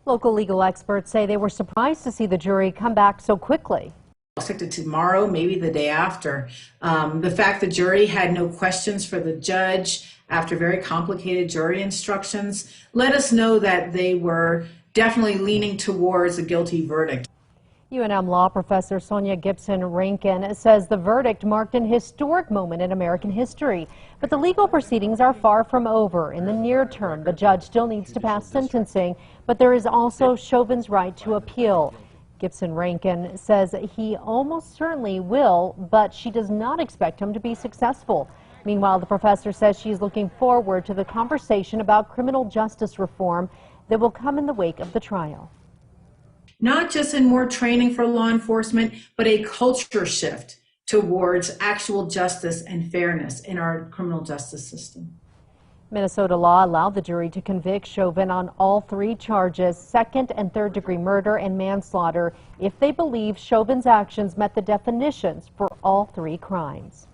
Local legal experts say they were surprised to see the jury come back so quickly. Expected tomorrow, maybe the day after. The fact the jury had no questions for the judge after very complicated jury instructions let us know that they were definitely leaning towards a guilty verdict. UNM law professor Sonia Gibson Rankin says the verdict marked an historic moment in American history. But the legal proceedings are far from over. In the near term, the judge still needs to pass sentencing, but there is also Chauvin's right to appeal. Gibson Rankin says he almost certainly will, but she does not expect him to be successful. Meanwhile, the professor says she's looking forward to the conversation about criminal justice reform that will come in the wake of the trial. Not just in more training for law enforcement, but a culture shift towards actual justice and fairness in our criminal justice system. Minnesota law allowed the jury to convict Chauvin on all 3 charges, second and third degree murder and manslaughter, if they believe Chauvin's actions met the definitions for all 3 crimes.